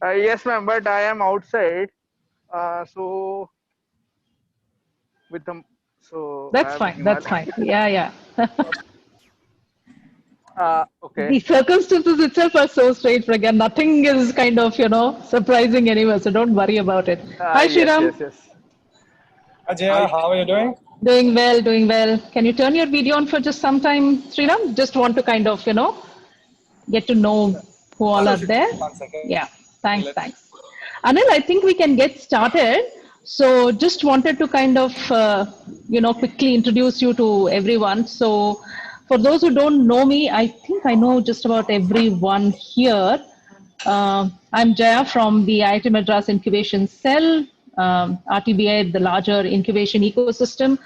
Yes, ma'am, but I am outside. So with the so I That's am fine. with That's Himal. fine. Yeah, yeah. Okay. The circumstances itself are so strange, Pragya. Nothing is kind of, surprising anywhere. So don't worry about it. Hi, Yes, Shriram. yes, yes. Ajay, Hi. how are you doing? Doing well, doing well. Can you turn your video on for just some time, Sriram? Just want to kind of, get to know who all One are second. there. One second. Yeah, Let thanks, thanks. Anil, I think we can get started. So just wanted to kind of, quickly introduce you to everyone. So for those who don't know me, I think I know just about everyone here. I'm Jaya from the IIT Madras Incubation Cell, RTBI, the larger incubation ecosystem,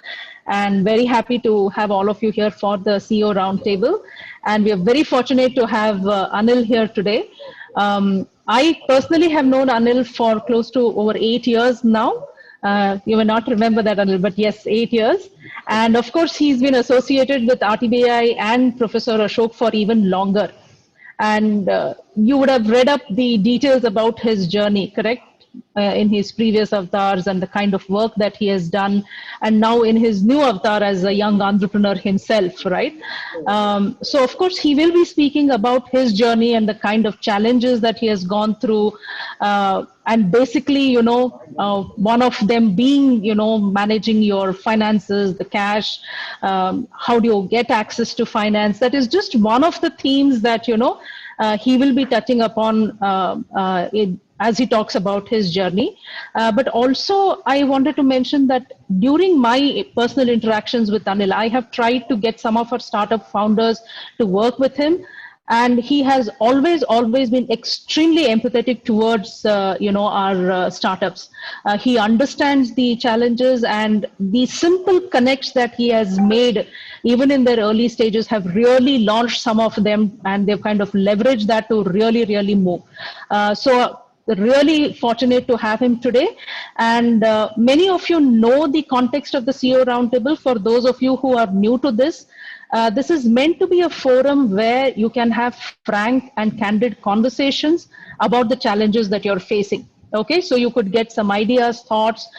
and very happy to have all of you here for the CEO Roundtable. And we are very fortunate to have Anil here today. I personally have known Anil for close to over 8 years now. You may not remember that, Anil, but yes, 8 years. And of course, he's been associated with RTBI and Professor Ashok for even longer. And you would have read up the details about his journey, correct? In his previous avatars and the kind of work that he has done, and now in his new avatar as a young entrepreneur himself, right? So, of course, he will be speaking about his journey and the kind of challenges that he has gone through. And basically, one of them being, managing your finances, the cash, how do you get access to finance? That is just one of the themes that, he will be touching upon as he talks about his journey. But also, I wanted to mention that during my personal interactions with Anil, I have tried to get some of our startup founders to work with him, and he has always been extremely empathetic towards our startups. He understands the challenges, and the simple connects that he has made even in their early stages have really launched some of them, and they've kind of leveraged that to really move. So really fortunate to have him today. And many of you know the context of the CEO Roundtable. For those of you who are new to this, this is meant to be a forum where you can have frank and candid conversations about the challenges that you're facing. Okay, so you could get some ideas, thoughts,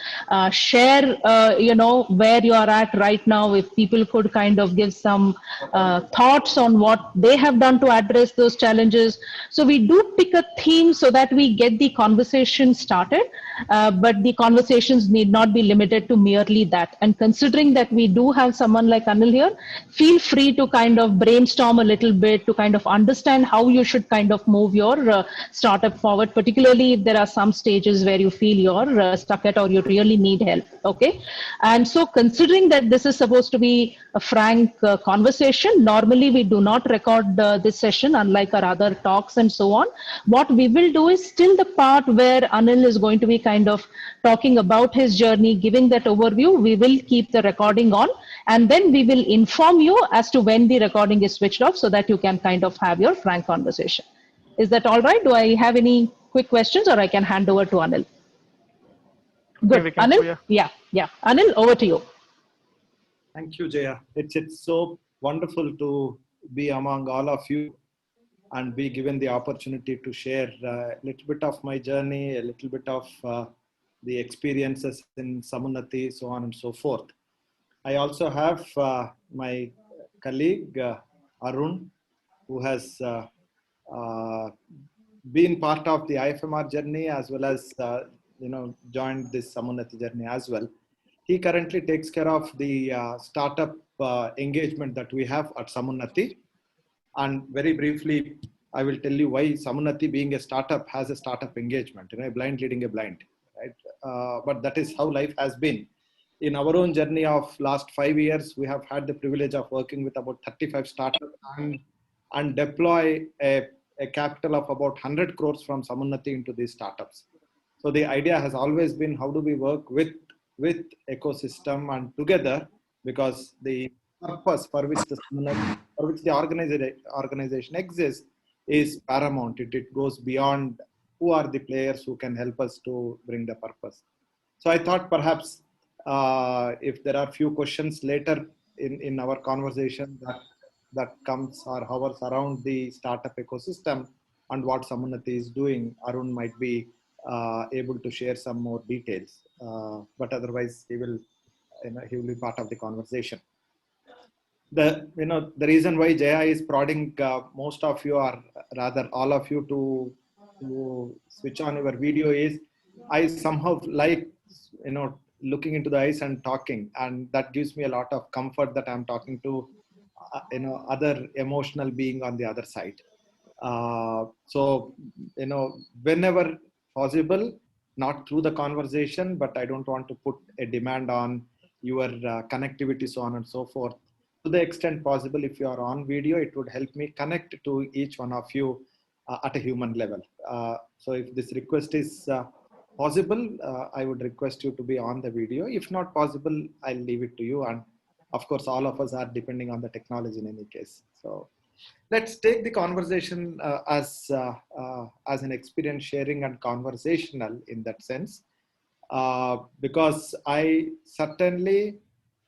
share, where you are at right now. If people could kind of give some thoughts on what they have done to address those challenges. So we do pick a theme so that we get the conversation started, but the conversations need not be limited to merely that. And considering that we do have someone like Anil here, feel free to kind of brainstorm a little bit to kind of understand how you should kind of move your startup forward, particularly if there are some stages where you feel you're stuck at or you really need help. Okay. And so considering that this is supposed to be a frank conversation, normally we do not record this session, unlike our other talks and so on. What we will do is still the part where Anil is going to be kind of talking about his journey, giving that overview. We will keep the recording on, and then we will inform you as to when the recording is switched off so that you can kind of have your frank conversation. Is that all right? Do I have any quick questions, or I can hand over to Anil? Okay, Good. we can go. Anil? Yeah. Yeah, yeah. Anil, over to you. Thank you, Jaya. It's so wonderful to be among all of you and be given the opportunity to share a little bit of my journey, a little bit of the experiences in Samunati, so on and so forth. I also have my colleague Arun, who has uh, been part of the IFMR journey as well as joined this Samunati journey as well. He currently takes care of the startup engagement that we have at Samunati. And very briefly, I will tell you why Samunati, being a startup, has a startup engagement. A blind leading a blind, right? But that is how life has been. In our own journey of last 5 years, we have had the privilege of working with about 35 startups and deploy a capital of about 100 crores from Samunati into these startups. So the idea has always been, how do we work with ecosystem and together, because the purpose for which the organization exists is paramount. It goes beyond who are the players who can help us to bring the purpose. So I thought perhaps if there are few questions later in our conversation that comes or hovers around the startup ecosystem, and what Samannati is doing, Arun might be able to share some more details. But otherwise, he will be part of the conversation. The reason why Jaya is prodding most of you, or rather all of you, to switch on your video is, I somehow like looking into the eyes and talking, and that gives me a lot of comfort that I'm talking to other emotional being on the other side. So whenever possible, not through the conversation, but I don't want to put a demand on your connectivity, so on and so forth. To the extent possible, if you are on video, it would help me connect to each one of you at a human level. So if this request is possible, I would request you to be on the video. If not possible, I'll leave it to you. And of course, all of us are depending on the technology in any case. So let's take the conversation as an experience sharing and conversational in that sense, because I certainly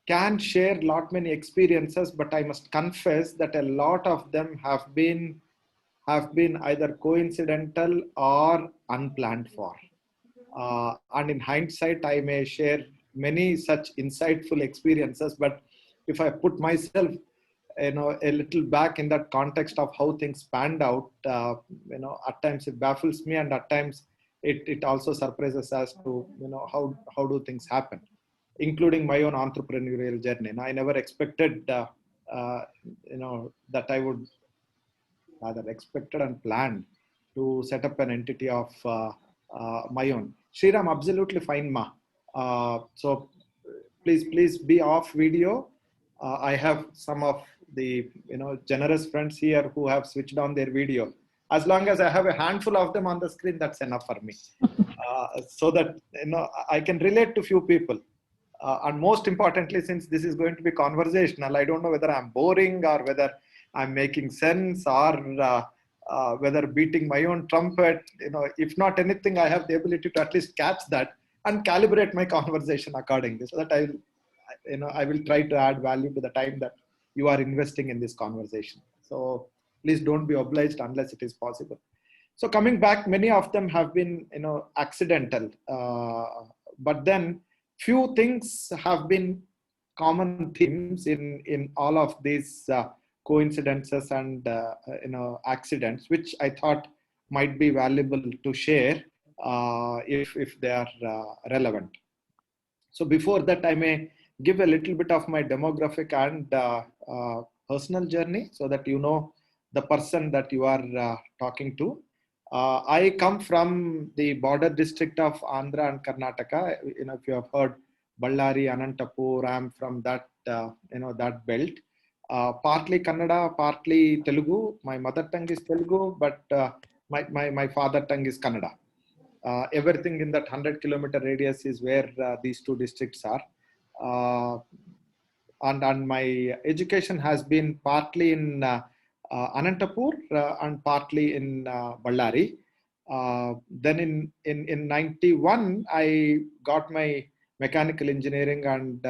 can share lot many experiences, but I must confess that a lot of them have been either coincidental or unplanned for. And in hindsight, I may share many such insightful experiences, but if I put myself a little back in that context of how things panned out, at times it baffles me, and at times it also surprises us to how do things happen, including my own entrepreneurial journey. And I never expected that I would, rather expected and planned to set up an entity of my own. Sriram, absolutely fine, ma. So please be off video. I have some of the generous friends here who have switched on their video. As long as I have a handful of them on the screen, that's enough for me. So that I can relate to few people. And most importantly, since this is going to be conversational, I don't know whether I'm boring or whether I'm making sense, or whether beating my own trumpet. If not anything, I have the ability to at least catch that and calibrate my conversation accordingly, so that I will try to add value to the time that you are investing in this conversation. So please don't be obliged unless it is possible. So coming back, many of them have been accidental, but then few things have been common themes in all of these coincidences and accidents, which I thought might be valuable to share if they are relevant. So before that, I may give a little bit of my demographic and personal journey, so that you know the person that you are talking to. I come from the border district of Andhra and Karnataka. If you have heard Ballari, Anantapur, I'm from that that belt. Partly Kannada, partly Telugu. My mother tongue is Telugu, but my father tongue is Kannada. Everything in that 100-kilometer radius is where these two districts are. And my education has been partly in Anantapur and partly in Ballari. Then in 91, I got my mechanical engineering and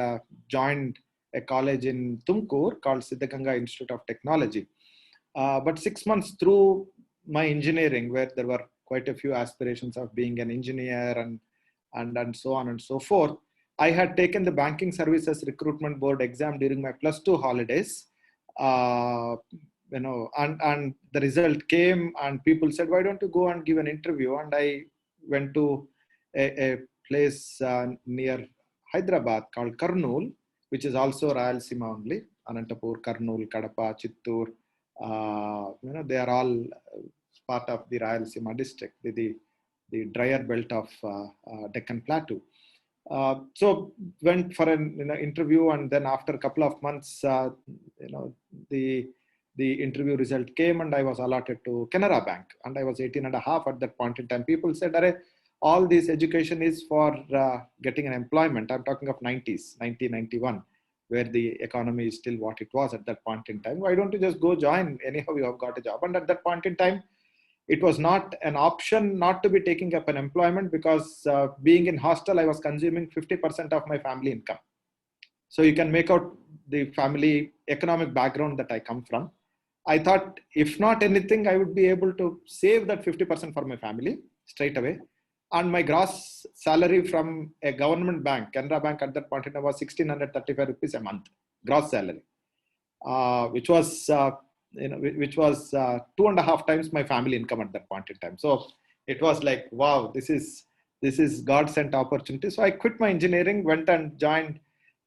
joined a college in Tumkur called Siddhaganga Institute of Technology. But 6 months through my engineering, where there were quite a few aspirations of being an engineer and so on and so forth, I had taken the Banking Services Recruitment Board exam during my +2 holidays. And the result came, and people said, why don't you go and give an interview? And I went to a place near Hyderabad called Kurnool, which is also Rayalaseema only. Anantapur, Kurnool, Kadapa, Chittoor, they are all part of the Rayalaseema district, the drier belt of Deccan Plateau. So went for an interview, and then after a couple of months, the interview result came, and I was allotted to Canara Bank, and I was 18 and a half at that point in time. People said, "Arey, all this education is for getting an employment." I'm talking of 1991, where the economy is still what it was at that point in time. Why don't you just go join? Anyhow, you have got a job. And at that point in time, it was not an option not to be taking up an employment, because being in hostel, I was consuming 50% of my family income. So you can make out the family economic background that I come from. I thought, if not anything, I would be able to save that 50% for my family straight away. And my gross salary from a government bank, Canara Bank at that point in time, was 1,635 rupees a month, gross salary, which was which was 2.5 times my family income at that point in time. So it was like, wow, this is God sent opportunity. So I quit my engineering, went and joined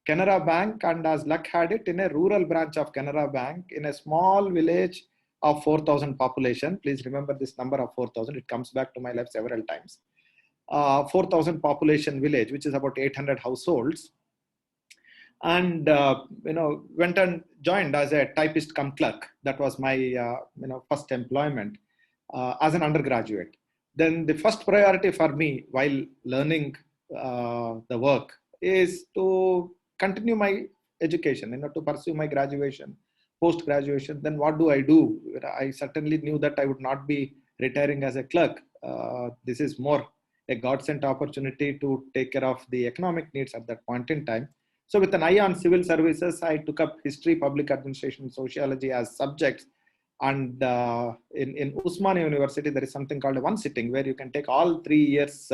Canara Bank, and as luck had it, in a rural branch of Canara Bank in a small village of 4,000 population. Please remember this number of 4,000. It comes back to my life several times. 4,000 population village, which is about 800 households. And went and joined as a typist cum clerk. That was my first employment as an undergraduate. Then the first priority for me while learning the work is to continue my education, to pursue my graduation, post graduation. Then what do? I certainly knew that I would not be retiring as a clerk. This is more a God sent opportunity to take care of the economic needs at that point in time. So with an eye on civil services, I took up history, public administration, sociology as subjects. And in Usmania University, there is something called a one sitting where you can take all 3 years,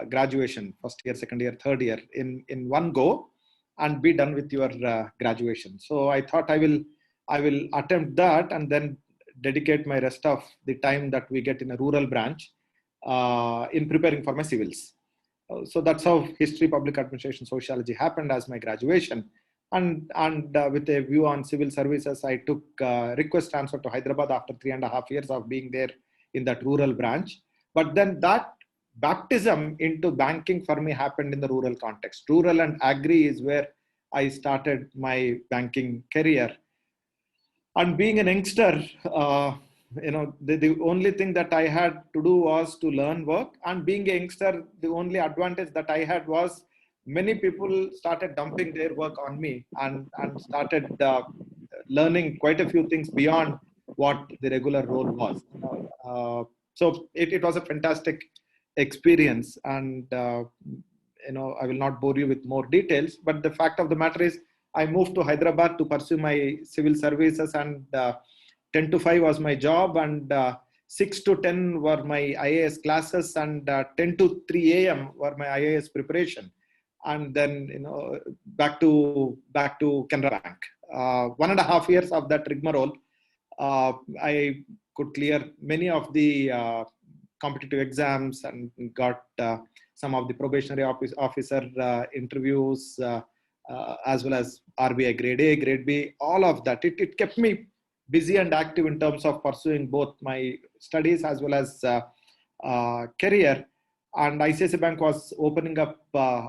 graduation, first year, second year, third year in one go and be done with your graduation. So I thought I will attempt that and then dedicate my rest of the time that we get in a rural branch in preparing for my civils. So that's how history, public administration, sociology happened as my graduation. And with a view on civil services, I took request transfer to Hyderabad after 3.5 years of being there in that rural branch. But then that baptism into banking for me happened in the rural context. Rural and agri is where I started my banking career. And being an youngster, the only thing that I had to do was to learn work. And being a youngster, the only advantage that I had was many people started dumping their work on me and started learning quite a few things beyond what the regular role was. So it was a fantastic experience. And, I will not bore you with more details. But the fact of the matter is, I moved to Hyderabad to pursue my civil services, and 10 to 5 was my job, and 6 to 10 were my IAS classes, and 10 to 3 a.m. were my IAS preparation. And then, back to Canara Bank. 1.5 years of that rigmarole, I could clear many of the competitive exams and got some of the probationary officer interviews, as well as RBI grade A, grade B, all of that. It kept me busy and active in terms of pursuing both my studies as well as career. And ICICI Bank was opening up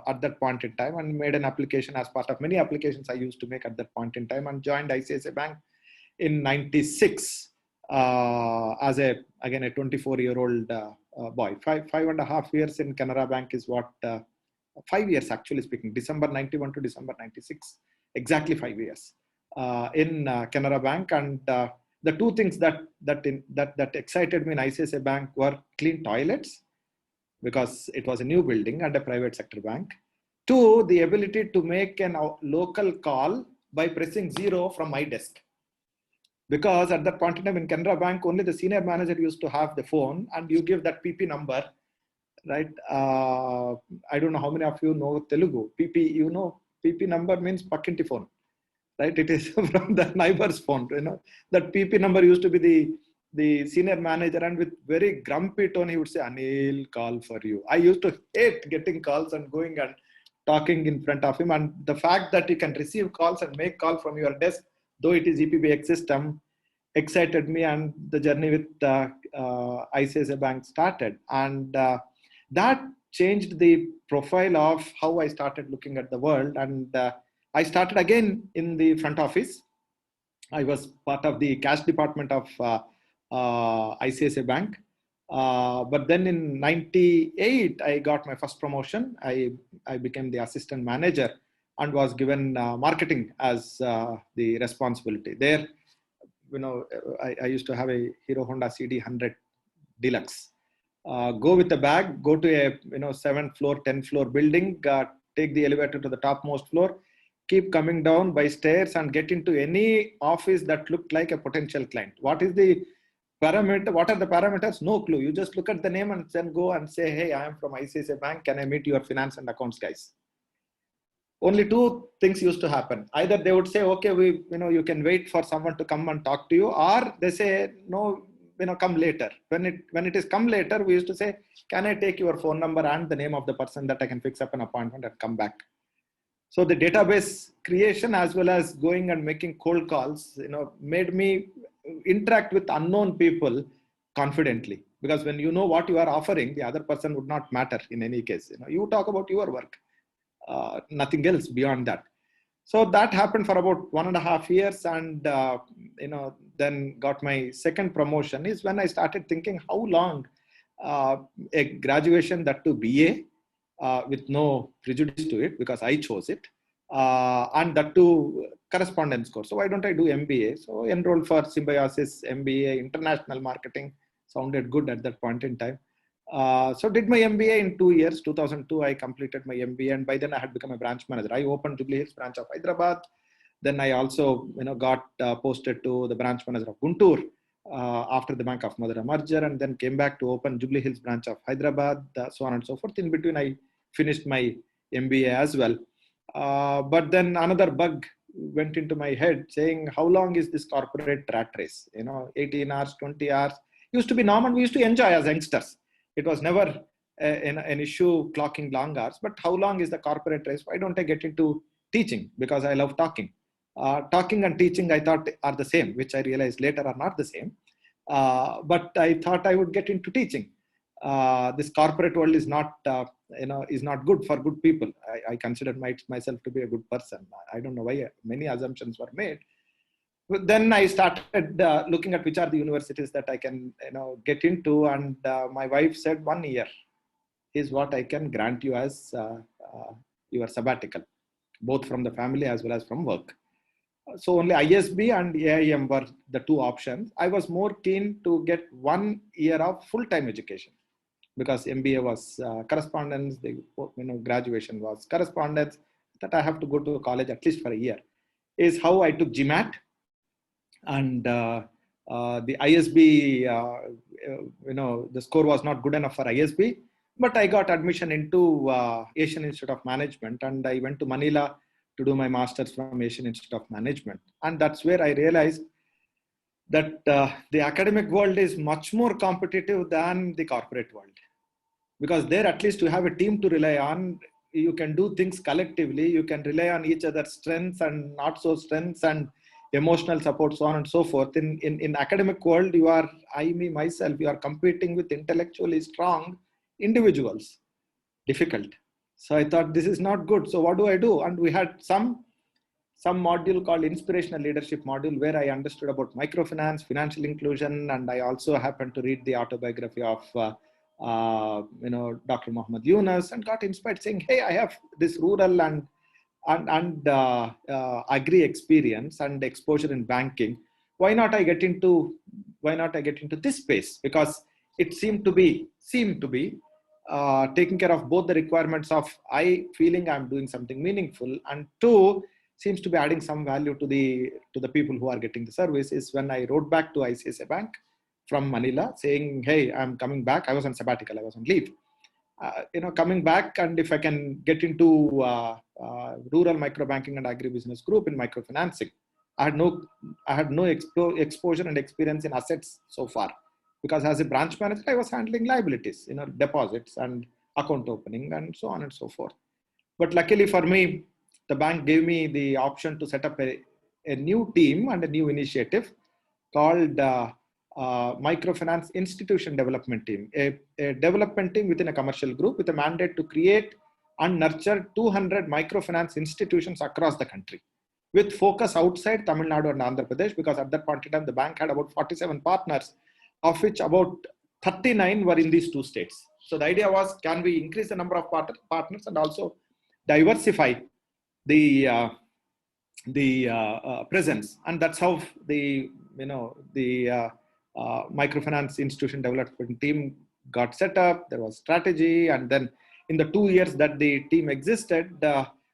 at that point in time, and made an application as part of many applications I used to make at that point in time, and joined ICICI Bank in 96 as a 24-year-old boy. 5.5 years in Canara Bank is what, 5 years actually speaking, December 91 to December 96, exactly 5 years in Canara Bank. And the two things that excited me in ICICI Bank were clean toilets, because it was a new building and a private sector bank. 2, the ability to make a local call by pressing 0 from my desk. Because at that point in time in Canara Bank, only the senior manager used to have the phone, and you give that PP number, right? I don't know how many of you know Telugu. PP, PP number means Pakkinti phone, right? It is from the neighbor's phone. That PP number used to be the senior manager, and with very grumpy tone, he would say, "Anil, call for you." I used to hate getting calls and going and talking in front of him. And the fact that you can receive calls and make call from your desk, though it is EPBX system, excited me, and the journey with ICICI Bank started. And that changed the profile of how I started looking at the world. And I started again in the front office. I was part of the cash department of ICICI Bank. But then in 98, I got my first promotion. I became the assistant manager and was given marketing as the responsibility. There, I used to have a Hero Honda CD100 Deluxe. Go with the bag, go to a 7th floor, 10th floor building, take the elevator to the topmost floor, keep coming down by stairs and get into any office that looked like a potential client. What is the parameter? What are the parameters? No clue. You just look at the name and then go and say, hey, I am from ICICI Bank. Can I meet your finance and accounts guys? Only two things used to happen. Either they would say, okay, you can wait for someone to come and talk to you, or they say, no, come later. When it is come later, we used to say, can I take your phone number and the name of the person that I can fix up an appointment and come back? So the database creation as well as going and making cold calls, made me interact with unknown people confidently. Because when you know what you are offering, the other person would not matter in any case. You talk about your work, nothing else beyond that. So that happened for about 1.5 years, and then got my second promotion. Is when I started thinking how long a graduation, that to BA, with no prejudice to it because I chose it, and that to correspondence course. So why don't I do MBA? So enrolled for Symbiosis MBA, international marketing. Sounded good at that point in time. So did my MBA in 2 years. 2002, I completed my MBA, and by then I had become a branch manager. I opened Jubilee Hills branch of Hyderabad. Then I also, got posted to the branch manager of Guntur after the Bank of Madurai merger, and then came back to open Jubilee Hills branch of Hyderabad, so on and so forth. In between, I finished my MBA as well. But then another bug went into my head saying, how long is this corporate rat race? 18 hours, 20 hours used to be normal. We used to enjoy as youngsters. It was never an issue clocking long hours. But how long is the corporate race? Why don't I get into teaching? Because I love talking. Talking and teaching, I thought, are the same, which I realized later are not the same. But I thought I would get into teaching. This corporate world is not, is not good for good people. I considered myself to be a good person. I don't know why many assumptions were made. But then I started looking at which are the universities that I can, get into. And my wife said 1 year is what I can grant you as your sabbatical, both from the family as well as from work. So only ISB and AIM were the two options. I was more keen to get 1 year of full-time education because MBA was correspondence, the graduation was correspondence, that I have to go to college at least for a year. Is how I took GMAT, and the ISB, the score was not good enough for ISB, but I got admission into Asian Institute of Management, and I went to Manila to do my master's from Asian Institute of Management. And that's where I realized that the academic world is much more competitive than the corporate world. Because there, at least you have a team to rely on. You can do things collectively. You can rely on each other's strengths and not so strengths and emotional support, so on and so forth. In academic world, you are, myself, you are competing with intellectually strong individuals. Difficult. So I thought this is not good. So what do I do? And we had some module called Inspirational Leadership module where I understood about microfinance, financial inclusion, and I also happened to read the autobiography of Dr. Muhammad Yunus, and got inspired saying, hey, I have this rural and agri experience and exposure in banking. Why not I get into this space? Because it seemed to be taking care of both the requirements of feeling I'm doing something meaningful, and two, seems to be adding some value to the people who are getting the service. Is when I wrote back to ICICI Bank from Manila saying, hey, I'm coming back. I was on sabbatical. I was on leave. Coming back, and if I can get into rural microbanking and agribusiness group in microfinancing. I had no exposure and experience in assets so far, because as a branch manager, I was handling liabilities, deposits and account opening and so on and so forth. But luckily for me, the bank gave me the option to set up a new team and a new initiative called Microfinance Institution Development Team, a development team within a commercial group with a mandate to create and nurture 200 microfinance institutions across the country, with focus outside Tamil Nadu and Andhra Pradesh, because at that point in time, the bank had about 47 partners, of which about 39 were in these two states. So the idea was, can we increase the number of partners and also diversify the presence? And that's how the microfinance institution development team got set up. There was strategy, and then in the 2 years that the team existed,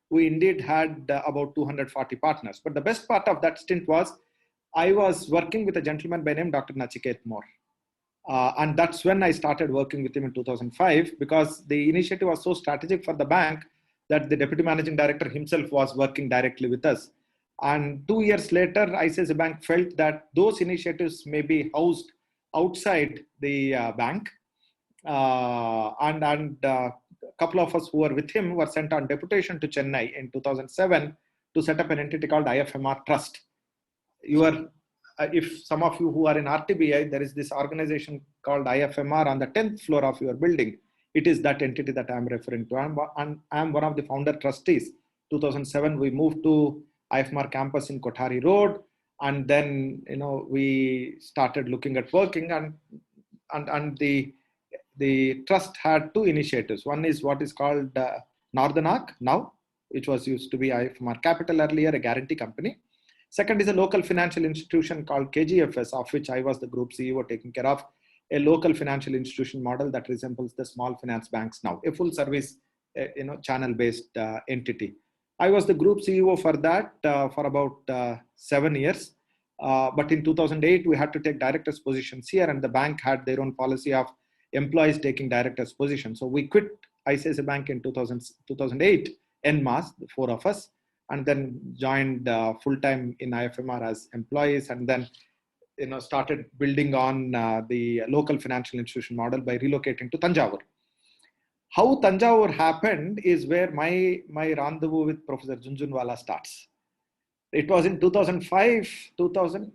we indeed had about 240 partners. But the best part of that stint was I was working with a gentleman by name Dr. Nachiket Moore. And that's when I started working with him in 2005, because the initiative was so strategic for the bank that the deputy managing director himself was working directly with us. And 2 years later, ICICI Bank felt that those initiatives may be housed outside the bank. And a couple of us who were with him were sent on deputation to Chennai in 2007 to set up an entity called IFMR Trust. If some of you who are in RTBI, there is this organization called IFMR on the 10th floor of your building. It is that entity that I'm referring to. I'm one of the founder trustees. 2007, we moved to IFMR campus in Kothari Road. And then, we started looking at working, and the trust had two initiatives. One is what is called Northern Arc now, which was used to be IFMR Capital earlier, a guarantee company. Second is a local financial institution called KGFS, of which I was the group CEO taking care of, a local financial institution model that resembles the small finance banks now, a full service, channel-based entity. I was the group CEO for that for about 7 years. But in 2008, we had to take directors' positions here, and the bank had their own policy of employees taking directors' positions. So we quit ICICI Bank in 2008, en masse, the four of us, and then joined full-time in IFMR as employees, and then started building on the local financial institution model by relocating to Tanjavur. How Tanjavur happened is where my rendezvous with Professor Jhunjhunwala starts. It was in 2005,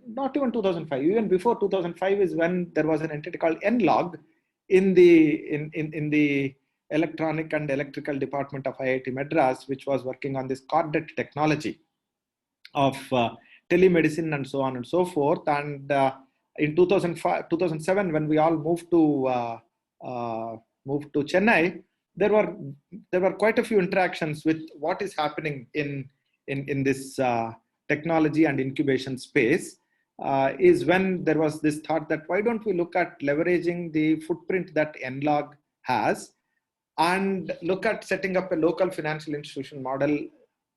not even 2005, even before 2005 is when there was an entity called NLOG in the electronic and electrical department of IIT Madras, which was working on this Cordet technology of telemedicine and so on and so forth. And in 2007, when we all moved to Chennai, there were quite a few interactions with what is happening in this technology and incubation space. Is when there was this thought that why don't we look at leveraging the footprint that NLOG has and look at setting up a local financial institution model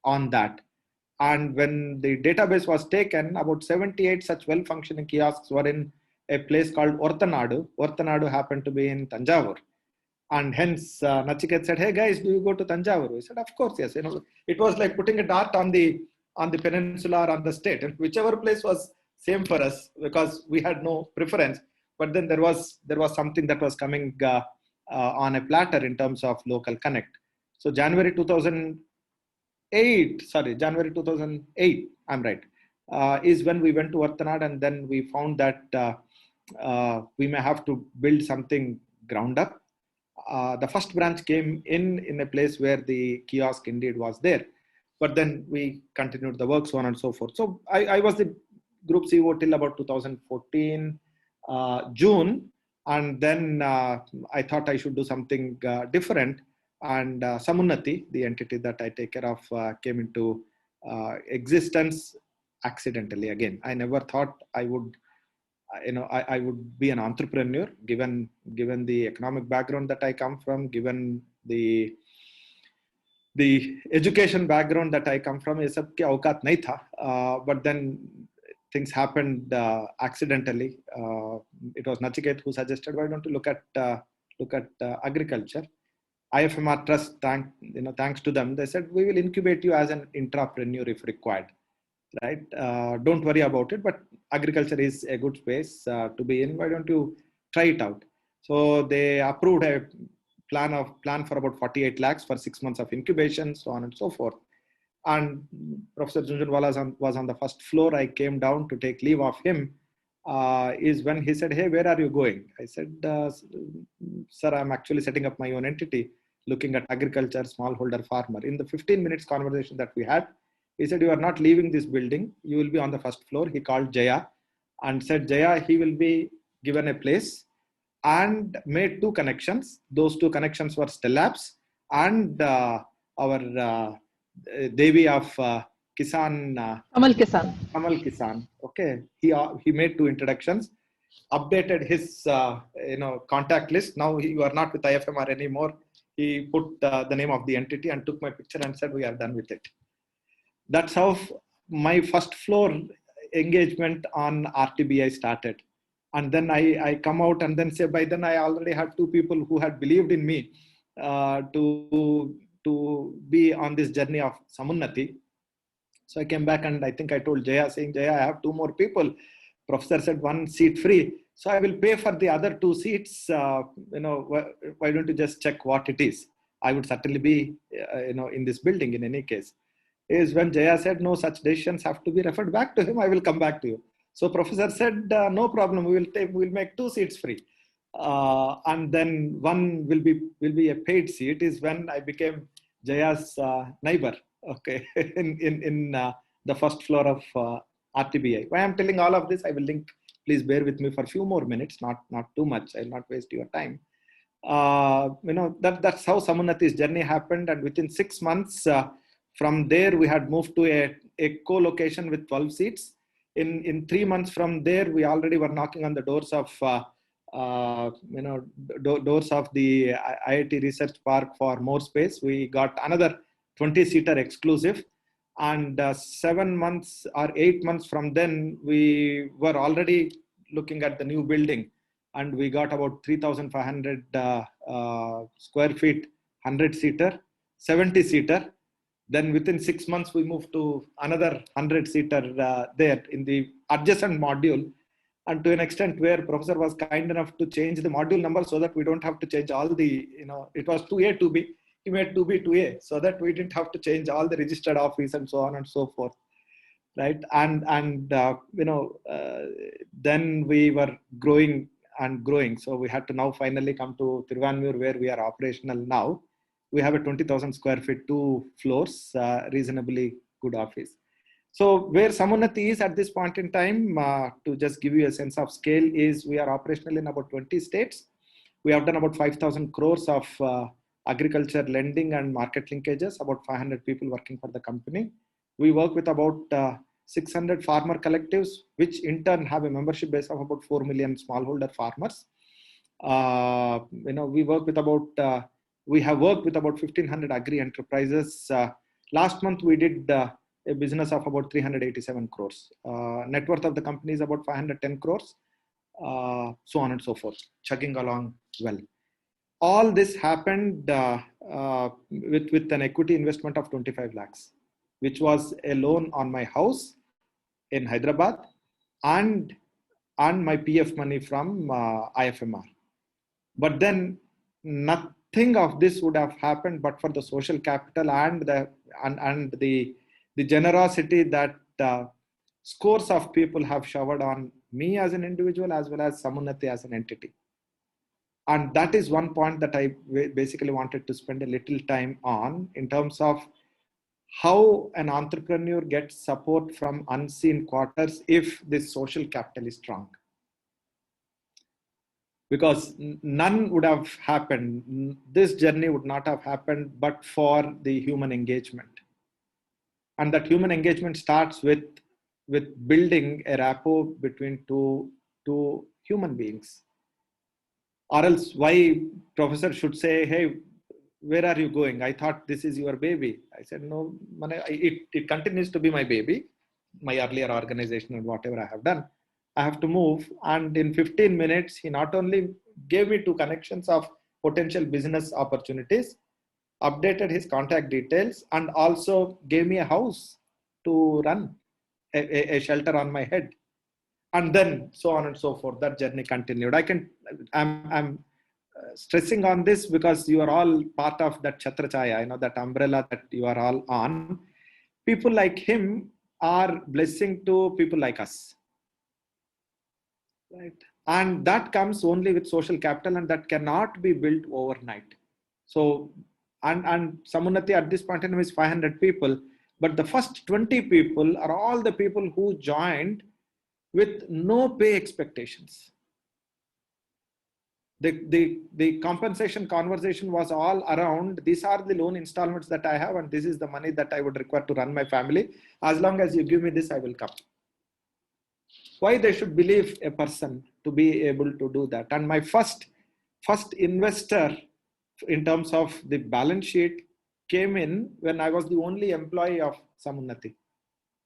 on that. And when the database was taken, about 78 such well-functioning kiosks were in a place called Orthanadu. Orthanadu happened to be in Tanjavur. And hence, Nachiket said, hey guys, do you go to Tanjavur? We said, of course, yes. It was like putting a dart on the peninsula or on the state. And whichever place was same for us, because we had no preference. But then there was something that was coming on a platter in terms of local connect. So January 2008, I'm right, is when we went to Orthanad, and then we found that we may have to build something ground up. The first branch came in a place where the kiosk indeed was there. But then we continued the work, so on and so forth. So I was the group CEO till about 2014 June, and then I thought I should do something different. And Samunnati, the entity that I take care of, came into existence accidentally. Again, I never thought I would, I would be an entrepreneur, given the economic background that I come from, given the education background that I come from. ये सब के औकात नहीं था, but then things happened accidentally. It was Nachiket who suggested, why don't you look at agriculture? IFMR Trust, thanks to them, they said, we will incubate you as an intrapreneur if required, right? Don't worry about it, but agriculture is a good space to be in. Why don't you try it out? So they approved a plan for about 48 lakhs for 6 months of incubation, so on and so forth. And Professor Jhunjhunwala was on the first floor. I came down to take leave of him. Is when he said, hey, where are you going? I said, sir, I'm actually setting up my own entity, looking at agriculture, smallholder farmer. In the 15 minutes conversation that we had, he said, you are not leaving this building. You will be on the first floor. He called Jaya and said, Jaya, he will be given a place, and made 2 connections. Those 2 connections were Stellabs and our Devi of Kisan. Kamal Kisan. Kamal Kisan. Okay. He made 2 introductions, updated his contact list. Now you are not with IFMR anymore. he put the name of the entity and took my picture and said, we are done with it. That's how my first floor engagement on RTBI started. And then I come out and then say, by then I already had 2 people who had believed in me to be on this journey of Samunnati. So I came back and I think I told Jaya, saying, Jaya, I have 2 more people. Professor said 1 seat free. So I will pay for the other 2 seats. Why don't you just check what it is? I would certainly be, in this building in any case. Is when Jaya said, no, such decisions have to be referred back to him. I will come back to you. So professor said, no problem. We'll make 2 seats free. And then 1 will be a paid seat. Is when I became Jaya's neighbor. Okay, in the first floor of RTBI. Why I'm telling all of this, I will link. Please bear with me for a few more minutes, not too much. I'll not waste your time. That's how Samunnati's journey happened, and within 6 months from there, we had moved to a co-location with 12 seats. In 3 months from there, we already were knocking on the doors of doors of the IIT Research Park for more space. We got another 20-seater exclusive, and 7 months or 8 months from then, we were already looking at the new building, and we got about 3,500 square feet, 100-seater, 70-seater. Then within 6 months, we moved to another 100-seater there in the adjacent module, and to an extent where professor was kind enough to change the module number so that we don't have to change all the, it was 2A, 2B. He made 2B, 2A, so that we didn't have to change all the registered office and so on and so forth, right? And then we were growing and growing. So we had to now finally come to Thiruvanmiyur, where we are operational now. We have a 20,000 square feet, 2 floors, reasonably good office. So where Samunnati is at this point in time, to just give you a sense of scale, is we are operational in about 20 states. We have done about 5,000 crores of agriculture lending and market linkages, about 500 people working for the company. We work with about 600 farmer collectives, which in turn have a membership base of about 4 million smallholder farmers. We work with about, we have worked with about 1,500 agri enterprises. Last month, we did a business of about 387 crores. Net worth of the company is about 510 crores, so on and so forth, chugging along well. All this happened with an equity investment of 25 lakhs, which was a loan on my house in Hyderabad and my PF money from IFMR. But then nothing of this would have happened but for the social capital and the generosity that scores of people have showered on me as an individual as well as Samunnati as an entity. And that is one point that I basically wanted to spend a little time on, in terms of how an entrepreneur gets support from unseen quarters if this social capital is strong. Because none would have happened, this journey would not have happened but for the human engagement. And that human engagement starts with building a rapport between two human beings. Or else why professor should say, hey, where are you going? I thought this is your baby. I said, no, it continues to be my baby, my earlier organization and whatever I have done. I have to move. And in 15 minutes, he not only gave me 2 connections of potential business opportunities, updated his contact details, and also gave me a house to run, a shelter on my head. And then so on and so forth, that journey continued. I'm stressing on this because you are all part of that Chhatrachaya, that umbrella that you are all on. People like him are blessing to people like us, right? And that comes only with social capital, and that cannot be built overnight. So, and Samunnati at this point in time is 500 people, but the first 20 people are all the people who joined with no pay expectations. The compensation conversation was all around, these are the loan installments that I have, and this is the money that I would require to run my family. As long as you give me this, I will come. Why they should believe a person to be able to do that? And my first investor in terms of the balance sheet came in when I was the only employee of Samunnati.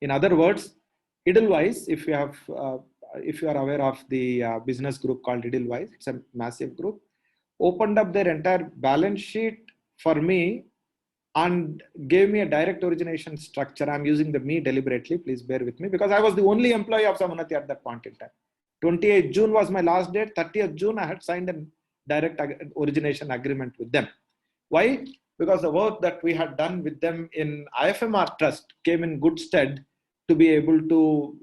In other words, Edelweiss, if you are aware of the business group called Edelweiss, it's a massive group, opened up their entire balance sheet for me and gave me a direct origination structure. I'm using the me deliberately, please bear with me, because I was the only employee of Samunnati at that point in time. 28th June was my last date. 30th June, I had signed a direct origination agreement with them. Why? Because the work that we had done with them in IFMR Trust came in good stead to be able to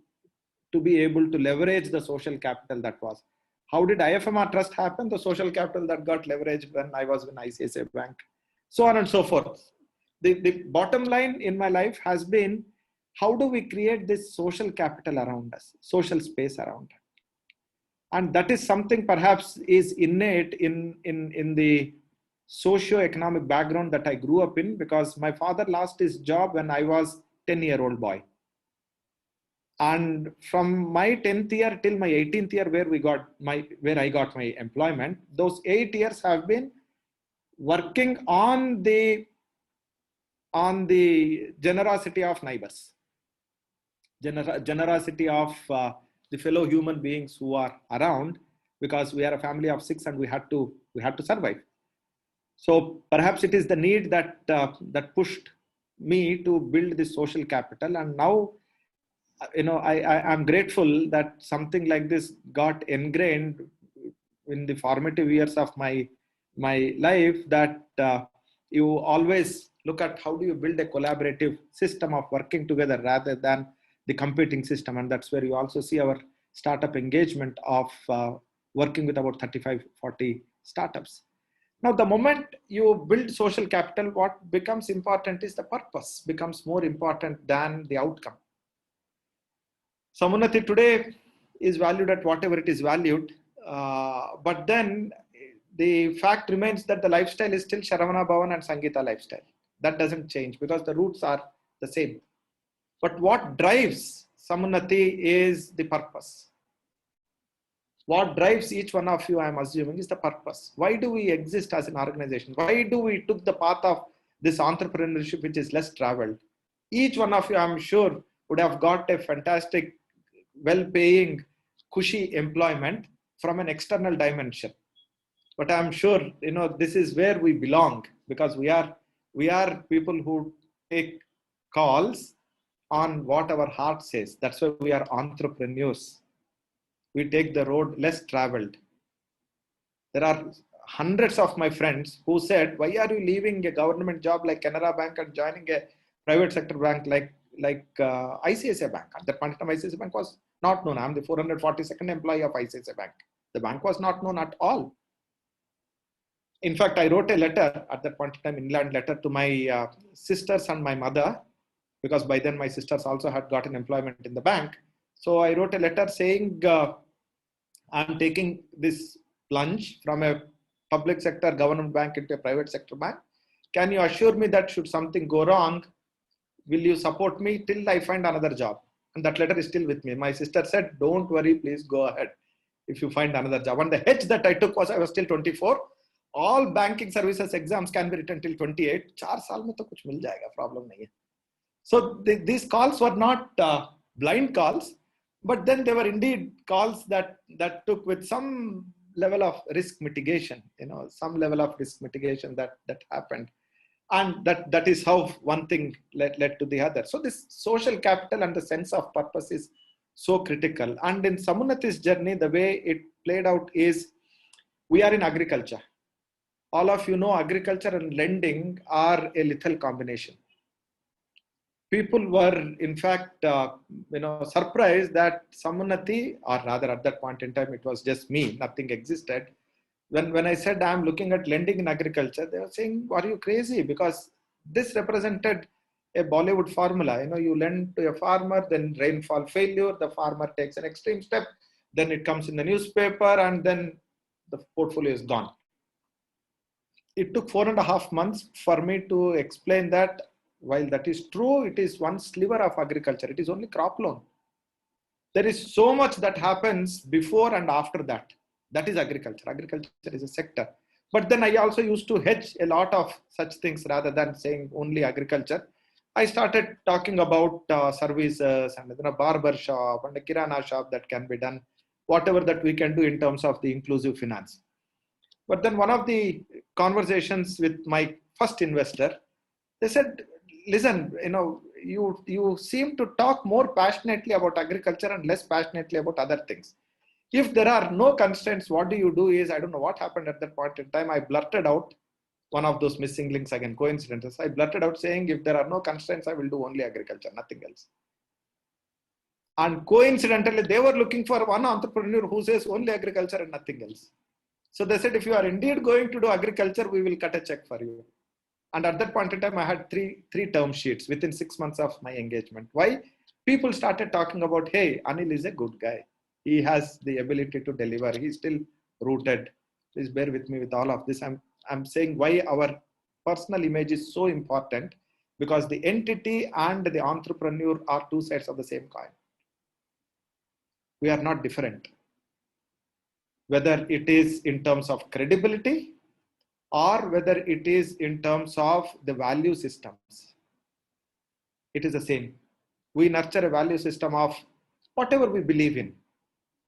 leverage the social capital that was. How did IFMR Trust happen? The social capital that got leveraged when I was in ICICI Bank, so on and so forth. The bottom line in my life has been, how do we create this social capital around us, social space around us? And that is something perhaps is innate in the socio-economic background that I grew up in, because my father lost his job when I was 10-year-old boy. And from my 10th year till my 18th year, where I got my employment, those 8 years have been working on the generosity of neighbors, generosity of the fellow human beings who are around, because we are a family of 6 and we had to survive. So perhaps it is the need that pushed me to build this social capital. And now, I'm grateful that something like this got ingrained in the formative years of my life, that you always look at how do you build a collaborative system of working together rather than the competing system. And that's where you also see our startup engagement of working with about 35-40 startups. Now, the moment you build social capital, what becomes important is the purpose becomes more important than the outcome. Samunnati today is valued at whatever it is valued, but then the fact remains that the lifestyle is still Sharavana Bhavan and Sangeeta lifestyle. That doesn't change because the roots are the same. But what drives Samunnati is the purpose. What drives each one of you, I'm assuming, is the purpose. Why do we exist as an organization? Why do we took the path of this entrepreneurship, which is less traveled? Each one of you, I'm sure, would have got a fantastic, well-paying, cushy employment from an external dimension. But I'm sure, this is where we belong, because we are people who take calls on what our heart says. That's why we are entrepreneurs. We take the road less traveled. There are hundreds of my friends who said, why are you leaving a government job like Canara Bank and joining a private sector bank like ICICI Bank? At that point in time, ICICI Bank was not known. I'm the 442nd employee of ICICI Bank. The bank was not known at all. In fact, I wrote a letter at that point in time, inland letter, to my sisters and my mother, because by then my sisters also had gotten employment in the bank. So I wrote a letter saying, I'm taking this plunge from a public sector government bank into a private sector bank. Can you assure me that should something go wrong, will you support me till I find another job? And that letter is still with me. My sister said, don't worry, please go ahead if you find another job. And the hedge that I took was I was still 24. All banking services exams can be written till 28. 4 saal mein to kuch mil jayega, problem nahi hai. So these calls were not blind calls, but then they were indeed calls that took with some level of risk mitigation, some level of risk mitigation that happened. And that is how one thing led to the other. So this social capital and the sense of purpose is so critical. And in Samunnati's journey, the way it played out is, we are in agriculture. All of you know agriculture and lending are a lethal combination. People were, in fact, surprised that Samunnati, or rather at that point in time, it was just me, nothing existed. When I said I'm looking at lending in agriculture, they were saying, are you crazy? Because this represented a Bollywood formula. You lend to a farmer, then rainfall failure, the farmer takes an extreme step, then it comes in the newspaper, and then the portfolio is gone. It took 4.5 months for me to explain that while that is true, it is one sliver of agriculture. It is only crop loan. There is so much that happens before and after that. That is agriculture. Agriculture is a sector. But then I also used to hedge a lot of such things rather than saying only agriculture. I started talking about services and a barber shop and a kirana shop that can be done, whatever that we can do in terms of the inclusive finance. But then one of the conversations with my first investor, they said, listen, you seem to talk more passionately about agriculture and less passionately about other things. If there are no constraints, what do you do is, I don't know what happened at that point in time. I blurted out one of those missing links again, coincidences. I blurted out saying, if there are no constraints, I will do only agriculture, nothing else. And coincidentally, they were looking for one entrepreneur who says only agriculture and nothing else. So they said, if you are indeed going to do agriculture, we will cut a check for you. And at that point in time, I had three term sheets within 6 months of my engagement. Why? People started talking about, hey, Anil is a good guy. He has the ability to deliver. He's still rooted. Please bear with me with all of this. I'm saying why our personal image is so important, because the entity and the entrepreneur are two sides of the same coin. We are not different. Whether it is in terms of credibility or whether it is in terms of the value systems, it is the same. We nurture a value system of whatever we believe in,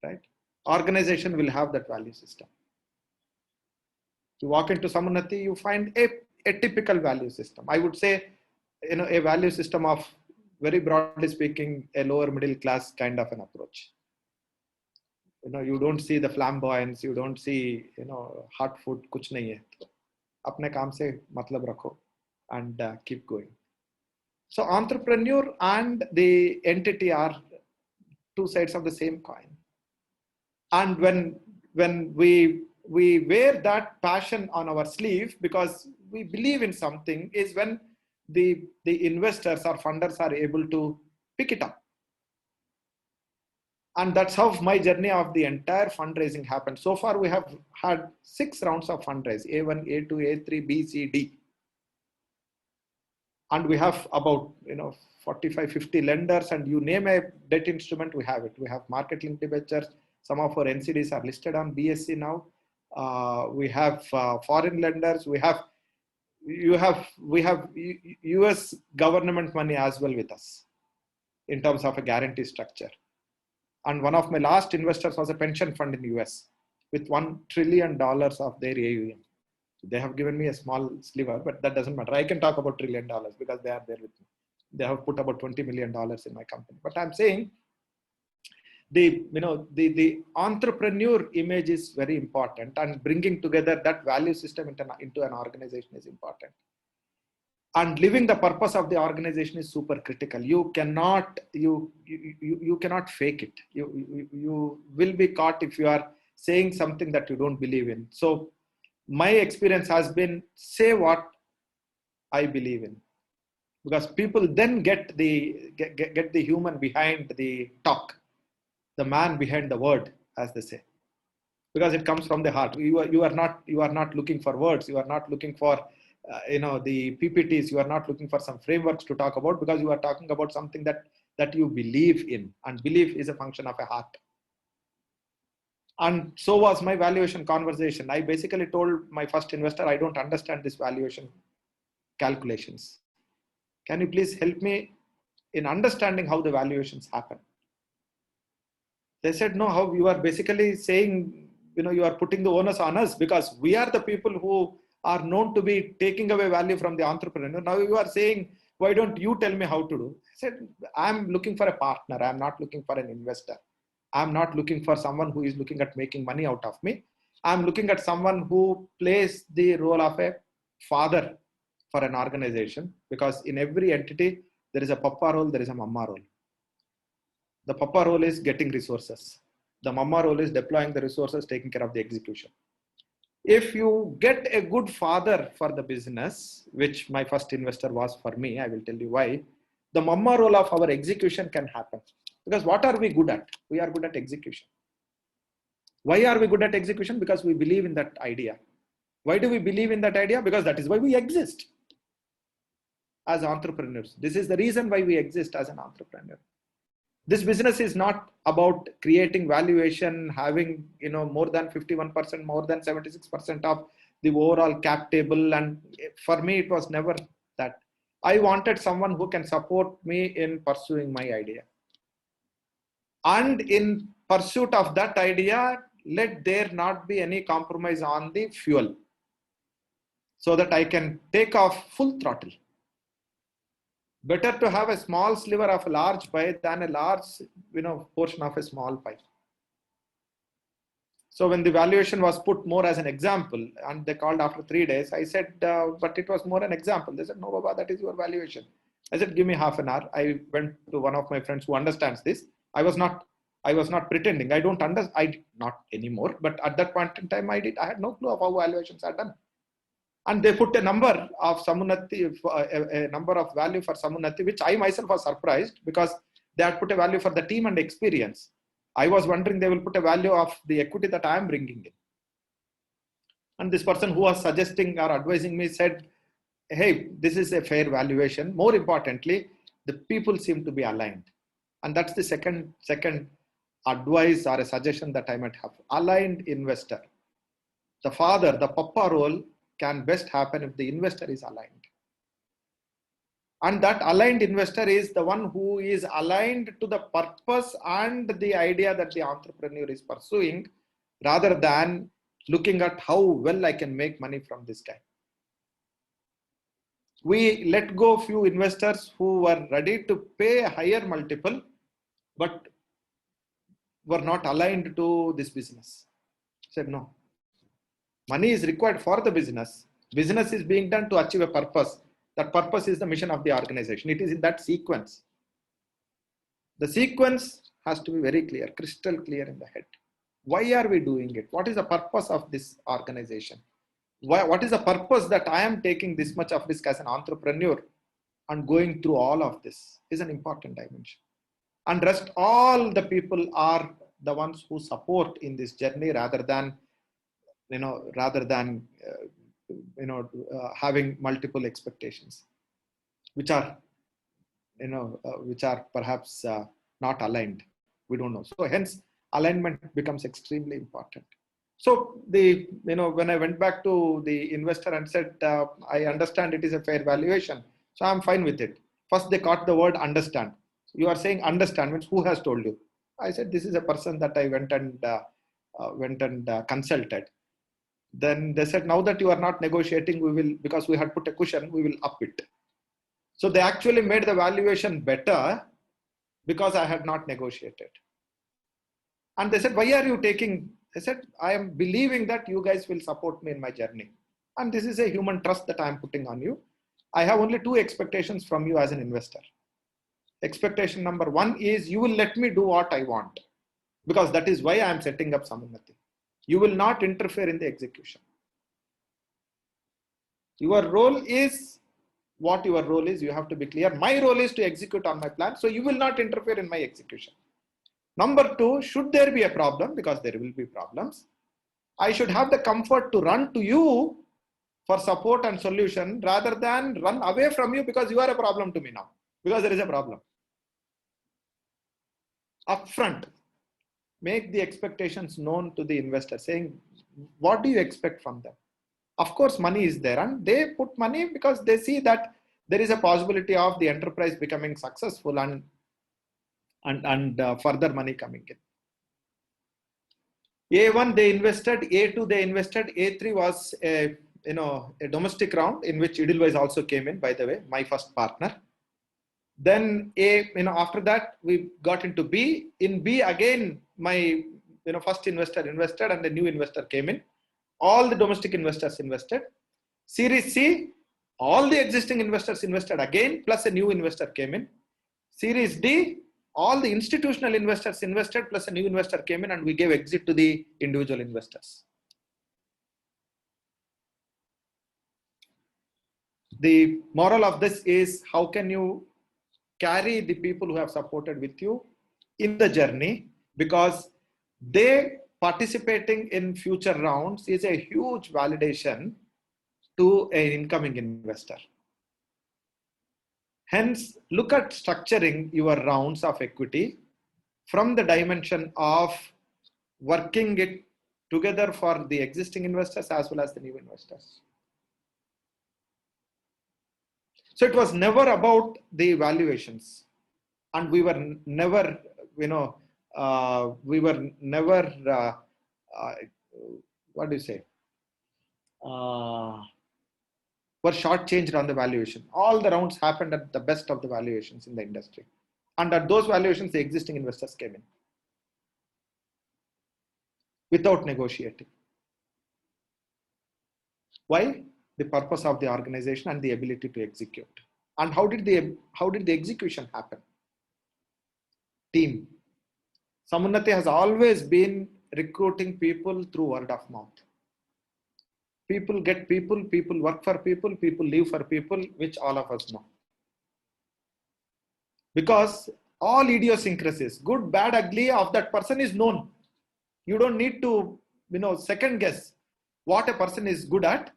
right? Organization will have that value system. You walk into Samunati, you find a typical value system. I would say, a value system of, very broadly speaking, a lower middle class kind of an approach. You don't see the flamboyance, you don't see, hot food, kuch nahi hai. Apne kaam se matlab rakho and keep going. So entrepreneur and the entity are two sides of the same coin. And when we wear that passion on our sleeve because we believe in something, is when the investors or funders are able to pick it up. And that's how my journey of the entire fundraising happened. So far, we have had 6 rounds of fundraise, A1, A2, A3, B, C, D. And we have about 45, 50 lenders, and you name a debt instrument, we have it. We have market linked debentures. Some of our NCDs are listed on BSE now. We have foreign lenders. We have US government money as well with us in terms of a guarantee structure. And one of my last investors was a pension fund in US with $1 trillion of their AUM. They have given me a small sliver, but that doesn't matter. I can talk about $1 trillion because they are there with me. They have put about $20 million in my company. But I'm saying the entrepreneur image is very important, and bringing together that value system into an organization is important. And living the purpose of the organization is super critical. You cannot fake it. You will be caught if you are saying something that you don't believe in. So my experience has been, say what I believe in, because people then get the human behind the talk, the man behind the word, as they say, because it comes from the heart. You are not looking for words. You are not looking for the PPTs. You are not looking for some frameworks to talk about, because you are talking about something that you believe in, and belief is a function of a heart. And so was my valuation conversation. I basically told my first investor, I don't understand this valuation calculations. Can you please help me in understanding how the valuations happen? They said, no, how you are basically saying, you are putting the onus on us, because we are the people who are known to be taking away value from the entrepreneur. Now you are saying, why don't you tell me how to do? I said, I'm looking for a partner. I'm not looking for an investor. I'm not looking for someone who is looking at making money out of me. I'm looking at someone who plays the role of a father for an organization, because in every entity, there is a papa role, there is a mama role. The papa role is getting resources. The mama role is deploying the resources, taking care of the execution. If you get a good father for the business, which my first investor was for me, I will tell you why, the mama role of our execution can happen. Because what are we good at? We are good at execution. Why are we good at execution? Because we believe in that idea. Why do we believe in that idea? Because that is why we exist as entrepreneurs. This is the reason why we exist as an entrepreneur. This business is not about creating valuation, having more than 51%, more than 76% of the overall cap table. And for me, it was never that. I wanted someone who can support me in pursuing my idea. And in pursuit of that idea, let there not be any compromise on the fuel, so that I can take off full throttle. Better to have a small sliver of a large pie than a large, portion of a small pie. So when the valuation was put more as an example, and they called after 3 days, I said, but it was more an example. They said, no, Baba, that is your valuation. I said, give me half an hour. I went to one of my friends who understands this. I was not pretending. I not anymore, but at that point in time, I had no clue of how valuations are done. And they put a number of Sammunnati, a number of value for Sammunnati, which I myself was surprised, because they had put a value for the team and experience. I was wondering they will put a value of the equity that I am bringing in. And this person who was suggesting or advising me said, hey, this is a fair valuation. More importantly, the people seem to be aligned. And that's the second advice or a suggestion that I might have. Aligned investor. The father, the papa role can best happen if the investor is aligned. And that aligned investor is the one who is aligned to the purpose and the idea that the entrepreneur is pursuing, rather than looking at how well I can make money from this guy. We let go few investors who were ready to pay a higher multiple, but were not aligned to this business. Said, no, money is required for the business. Business is being done to achieve a purpose. That purpose is the mission of the organization. It is in that sequence. The sequence has to be very clear, crystal clear in the head. Why are we doing it? What is the purpose of this organization? What is the purpose that I am taking this much of risk as an entrepreneur and going through all of this is an important dimension. And rest all the people are the ones who support in this journey, rather than having multiple expectations, which are perhaps not aligned. We don't know. So hence, alignment becomes extremely important. So when I went back to the investor and said, I understand it is a fair valuation, so I'm fine with it. First, they caught the word understand. You are saying understand means who has told you? I said, this is a person that I went and consulted. Then they said, now that you are not negotiating, we will, because we had put a cushion, we will up it. So they actually made the valuation better because I had not negotiated. And they said, why are you taking? I said, I am believing that you guys will support me in my journey. And this is a human trust that I am putting on you. I have only 2 expectations from you as an investor. Expectation number 1 is you will let me do what I want, because that is why I am setting up Sammunnati. You will not interfere in the execution. Your role is what your role is. You have to be clear. My role is to execute on my plan. So you will not interfere in my execution. Number 2, should there be a problem, because there will be problems, I should have the comfort to run to you for support and solution, rather than run away from you because you are a problem to me now, because there is a problem. Upfront, make the expectations known to the investor, saying, what do you expect from them? Of course, money is there, and they put money because they see that there is a possibility of the enterprise becoming successful and further money coming in. A1 they invested, A2 they invested, A3 was a domestic round in which Edelweiss also came in, by the way, my first partner. Then after that we got into B. In B again, my first investor invested and a new investor came in. All the domestic investors invested. Series C, all the existing investors invested again, plus a new investor came in. Series D, all the institutional investors invested, plus a new investor came in, and we gave exit to the individual investors. The moral of this is, how can you carry the people who have supported with you in the journey, because they participating in future rounds is a huge validation to an incoming investor. Hence, look at structuring your rounds of equity from the dimension of working it together for the existing investors as well as the new investors. So it was never about the valuations, and we were never, what do you say, were shortchanged on the valuation. All the rounds happened at the best of the valuations in the industry. And at those valuations, the existing investors came in without negotiating. Why? The purpose of the organization and the ability to execute. And how did the execution happen? Team. Samunnati has always been recruiting people through word of mouth. People get people, people work for people, people live for people, which all of us know. Because all idiosyncrasies, good, bad, ugly of that person is known. You don't need to, second guess what a person is good at,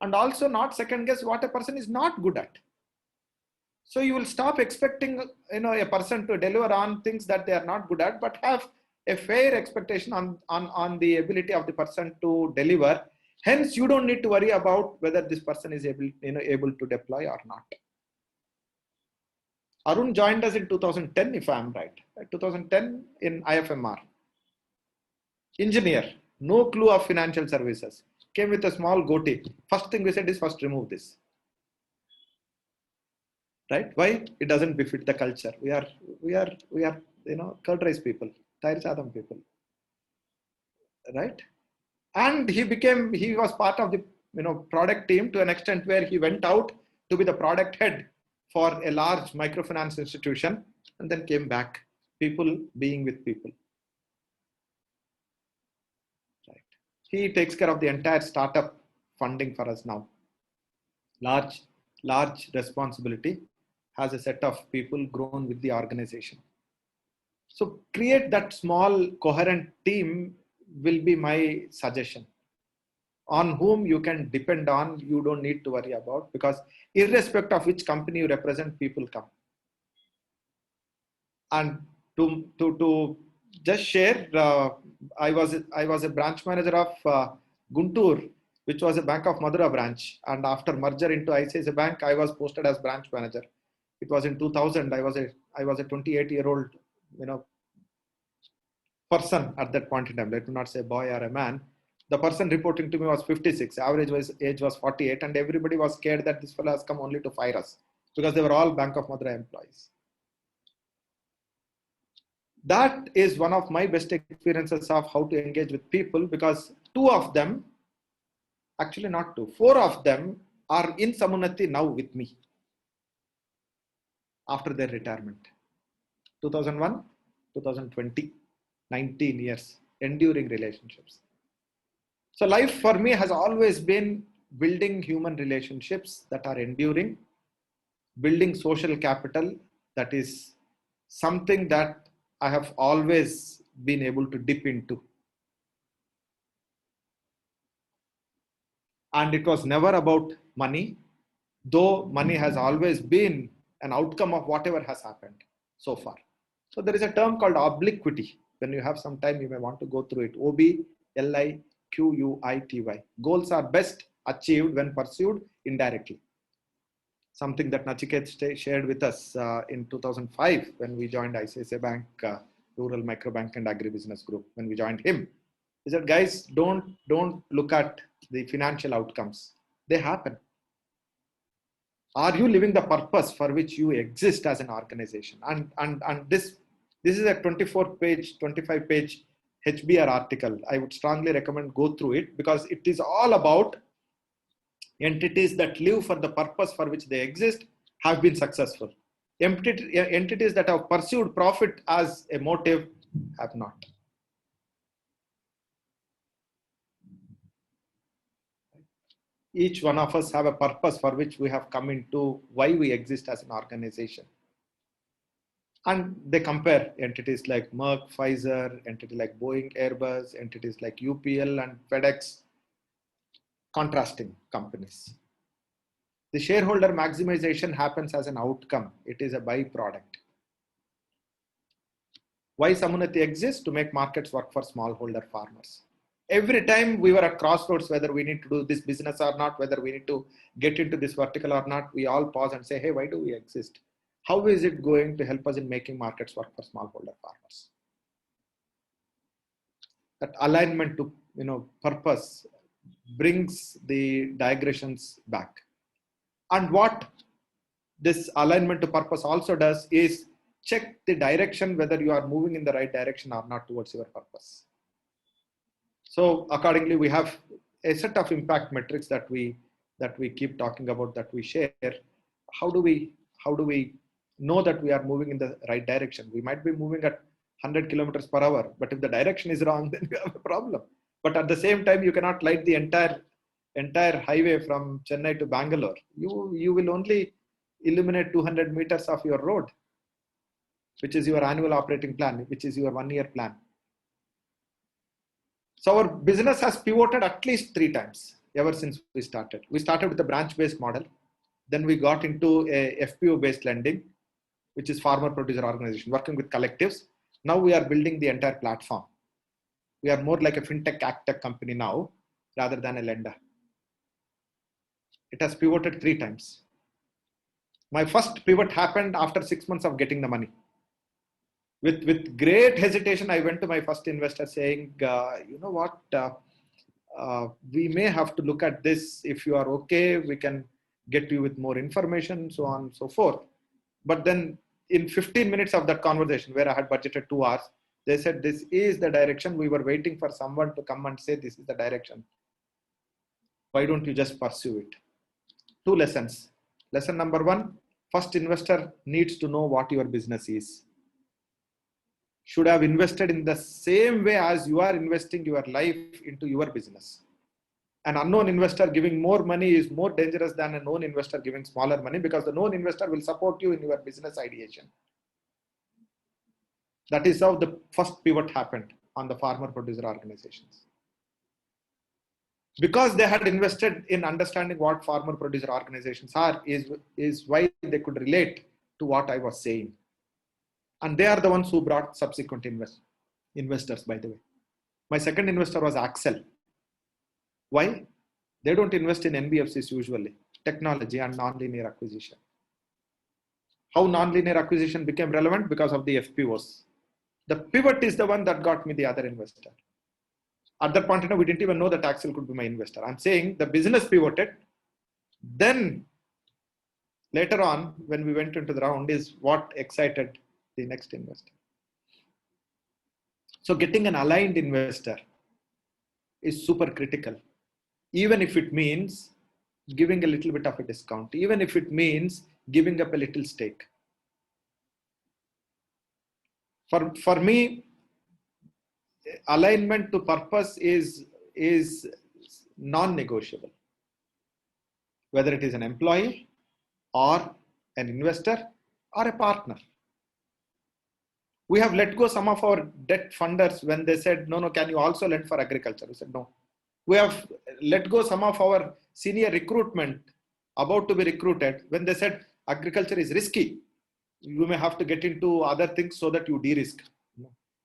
and also not second guess what a person is not good at. So you will stop expecting, a person to deliver on things that they are not good at, but have a fair expectation on the ability of the person to deliver. Hence, you don't need to worry about whether this person is able to deploy or not. Arun joined us in 2010, if I am right. 2010 in IFMR. Engineer, no clue of financial services. Came with a small goatee. First thing we said is first remove this. Right? Why? It doesn't befit the culture. We are curd rice people, Tair Chadam people. Right? And he was part of the product team to an extent where he went out to be the product head for a large microfinance institution and then came back. People being with people. Right. He takes care of the entire startup funding for us now. Large responsibility, has a set of people grown with the organization. So create that small coherent team will be my suggestion, on whom you can depend on. You don't need to worry about, because irrespective of which company you represent, people come. And to just share, I was a branch manager of Guntur, which was a Bank of Madura branch, and after merger into ICICI Bank, I was posted as branch manager. It was in 2000. I was a 28-year-old person at that point in time. Let me not say boy or a man. The person reporting to me was 56. Average age was 48, and everybody was scared that this fellow has come only to fire us, because they were all Bank of Madura employees. That is one of my best experiences of how to engage with people, because 2 of them, actually not 2, 4 of them are in Samunnati now with me after their retirement. 2001, 2020, 19 years, enduring relationships. So life for me has always been building human relationships that are enduring, building social capital. That is something that I have always been able to dip into. And it was never about money, though money has always been an outcome of whatever has happened so far. So there is a term called obliquity. When you have some time, you may want to go through it. OBLIQUITY. Goals are best achieved when pursued indirectly. Something that Nachiket shared with us in 2005 when we joined ICICI Bank, Rural Microbank and Agribusiness Group. When we joined him, he said, guys, don't look at the financial outcomes. They happen. Are you living the purpose for which you exist as an organization? And this is a 25-page HBR article. I would strongly recommend go through it, because it is all about entities that live for the purpose for which they exist have been successful. Entities that have pursued profit as a motive have not. Each one of us have a purpose for which we have come into, why we exist as an organization. And they compare entities like Merck, Pfizer, entities like Boeing, Airbus, entities like UPL and FedEx, contrasting companies. The shareholder maximization happens as an outcome. It is a byproduct. Why Samunnati exists? To make markets work for smallholder farmers. Every time we were at crossroads, whether we need to do this business or not, whether we need to get into this vertical or not, we all pause and say, hey, why do we exist? How is it going to help us in making markets work for smallholder farmers? That alignment to purpose brings the digressions back. And what this alignment to purpose also does is check the direction, whether you are moving in the right direction or not towards your purpose. So accordingly, we have a set of impact metrics that we keep talking about, that we share. How do we know that we are moving in the right direction? We might be moving at 100 kilometers per hour, but if the direction is wrong, then we have a problem. But at the same time, you cannot light the entire highway from Chennai to Bangalore. You will only illuminate 200 meters of your road, which is your annual operating plan, which is your 1 year plan. So our business has pivoted at least 3 times ever since we started. We started with a branch-based model. Then we got into a FPO-based lending, which is farmer producer organization, working with collectives. Now we are building the entire platform. We are more like a fintech, agtech company now, rather than a lender. It has pivoted 3 times. My first pivot happened after 6 months of getting the money. With great hesitation, I went to my first investor saying, you know what, we may have to look at this. If you are okay, we can get you with more information, so on and so forth. But then in 15 minutes of that conversation, where I had budgeted 2 hours, they said, this is the direction. We were waiting for someone to come and say, this is the direction. Why don't you just pursue it? 2 lessons. Lesson number 1, first investor needs to know what your business is. Should have invested in the same way as you are investing your life into your business. An unknown investor giving more money is more dangerous than a known investor giving smaller money, because the known investor will support you in your business ideation. That is how the first pivot happened on the farmer producer organizations. Because they had invested in understanding what farmer producer organizations are, is why they could relate to what I was saying. And they are the ones who brought subsequent investors, by the way. My second investor was Accel. Why? They don't invest in NBFCs usually, technology and non-linear acquisition. How non-linear acquisition became relevant? Because of the FPOs. The pivot is the one that got me the other investor. At that point in time, we didn't even know that Accel could be my investor. I'm saying the business pivoted. Then later on, when we went into the round, is what excited the next investor. So getting an aligned investor is super critical. Even if it means giving a little bit of a discount, even if it means giving up a little stake. For me, alignment to purpose is non-negotiable. Whether it is an employee or an investor or a partner. We have let go some of our debt funders when they said, no, can you also lend for agriculture? We said, no. We have let go some of our senior recruitment about to be recruited when they said, agriculture is risky. You may have to get into other things so that you de-risk.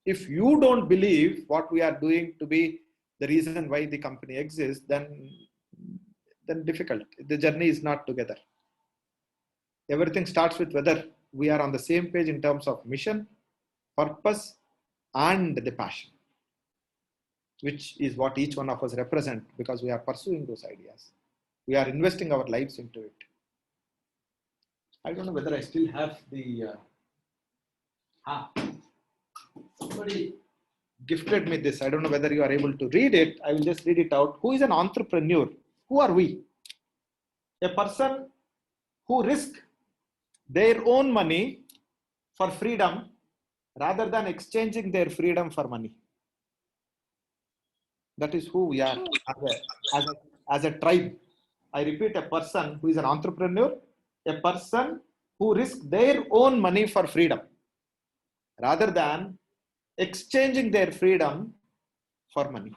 If you don't believe what we are doing to be the reason why the company exists, then difficult. The journey is not together. Everything starts with whether we are on the same page in terms of mission, purpose, and the passion, which is what each one of us represent, because we are pursuing those ideas. We are investing our lives into it. I don't know whether I still have the... Somebody gifted me this. I don't know whether you are able to read it. I will just read it out. Who is an entrepreneur? Who are we? A person who risks their own money for freedom rather than exchanging their freedom for money. That is who we are as a tribe. I repeat, a person who is an entrepreneur, a person who risks their own money for freedom rather than exchanging their freedom for money.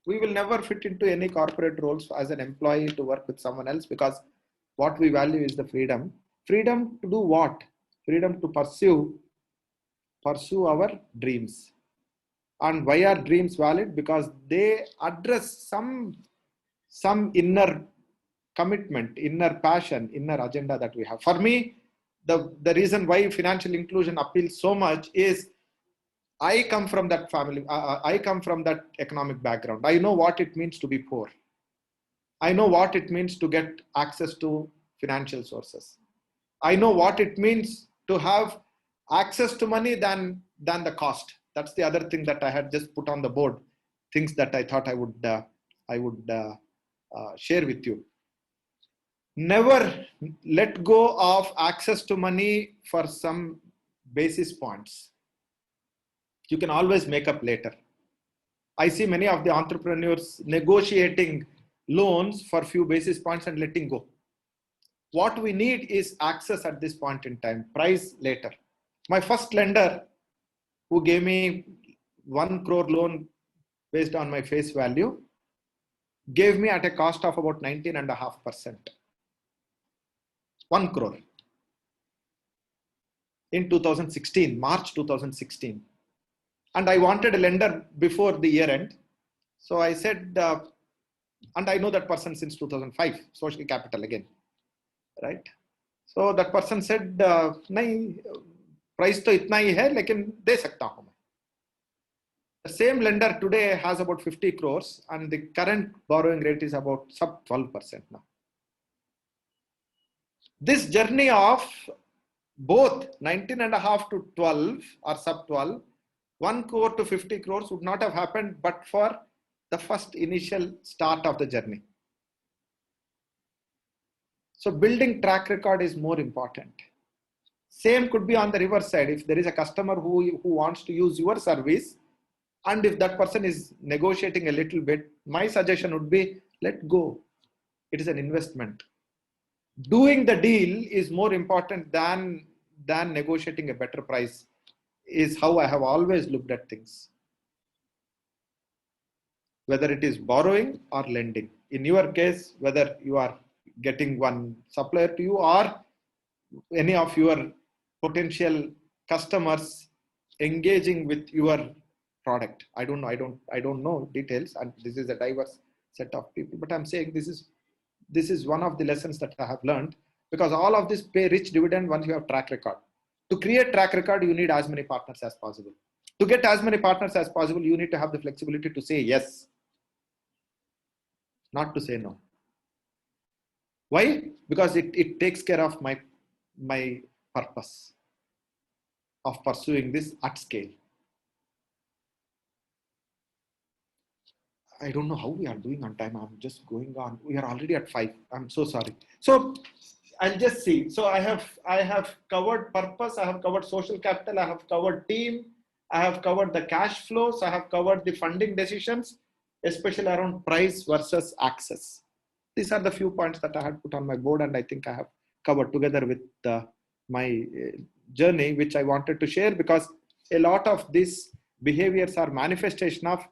We will never fit into any corporate roles as an employee to work with someone else, because what we value is the freedom. Freedom to do what? Freedom to pursue our dreams. And why are dreams valid? Because they address some inner commitment, inner passion, inner agenda that we have. For me, the reason why financial inclusion appeals so much is I come from that family. I come from that economic background. I know what it means to be poor. I know what it means to get access to financial sources. I know what it means to have access to money than the cost. That's the other thing that I had just put on the board. Things that I thought I would share with you. Never let go of access to money for some basis points. You can always make up later. I see many of the entrepreneurs negotiating loans for few basis points and letting go. What we need is access at this point in time, price later. My first lender, who gave me 1 crore loan based on my face value, gave me at a cost of about 19.5%. 1 crore. In 2016, March 2016. And I wanted a lender before the year end. So I said, and I know that person since 2005, Social Capital again, right? So that person said, "Nahi, price to itna hi hai, lekin de sakta hu main." The same lender today has about 50 crores and the current borrowing rate is about sub 12% now. This journey of both 19.5 to 12 or sub 12, 1 crore to 50 crores would not have happened but for the first initial start of the journey. So building track record is more important. Same could be on the reverse side. If there is a customer who wants to use your service, and if that person is negotiating a little bit, my suggestion would be let go. It is an investment. Doing the deal is more important than negotiating a better price, is how I have always looked at things. Whether it is borrowing or lending. In your case, whether you are getting one supplier to you or any of your potential customers engaging with your product. I don't know details, and this is a diverse set of people, but I'm saying this is one of the lessons that I have learned, because all of this pay rich dividend once you have track record. To create track record, you need as many partners as possible. To get as many partners as possible, you need to have the flexibility to say yes, not to say no. Why? Because it takes care of my purpose of pursuing this at scale. I don't know how we are doing on time. I'm just going on. We are already at 5. I'm so sorry. So I'll just see. So I have covered purpose. I have covered social capital. I have covered team. I have covered the cash flows. I have covered the funding decisions, especially around price versus access. These are the few points that I had put on my board, and I think I have covered together with my journey, which I wanted to share, because a lot of these behaviors are manifestation of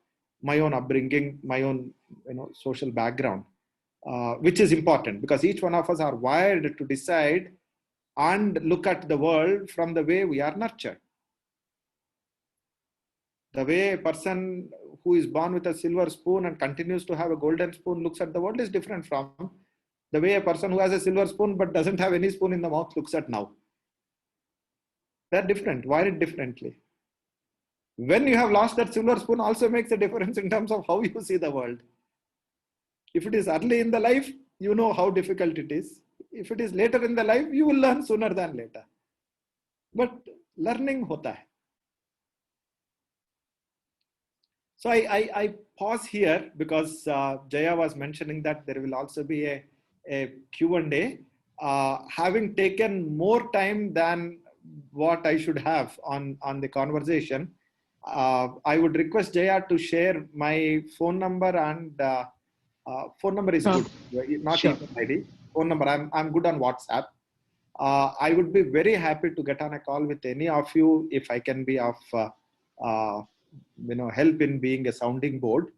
my own upbringing, my own social background, which is important because each one of us are wired to decide and look at the world from the way we are nurtured. The way a person who is born with a silver spoon and continues to have a golden spoon looks at the world is different from the way a person who has a silver spoon but doesn't have any spoon in the mouth looks at now. They're different, wired differently. When you have lost that silver spoon also makes a difference in terms of how you see the world. If it is early in the life, you know how difficult it is. If it is later in the life, you will learn sooner than later. But learning hota hai. So I pause here because Jaya was mentioning that there will also be a Q&A. Having taken more time than what I should have on the conversation, I would request Jaya to share my phone number, and phone number is good, not Sure. email ID. Phone number, I'm good on WhatsApp. I would be very happy to get on a call with any of you if I can be of help in being a sounding board,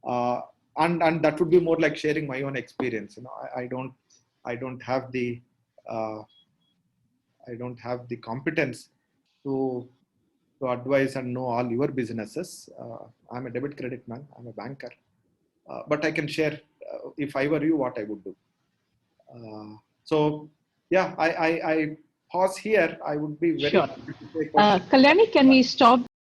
and that would be more like sharing my own experience. I don't have the competence to to advise and know all your businesses. I'm a debit credit man. I'm a banker. But I can share, if I were you, what I would do. So, yeah, I pause here. I would be very Sure. happy to take questions. Kalyani, can we stop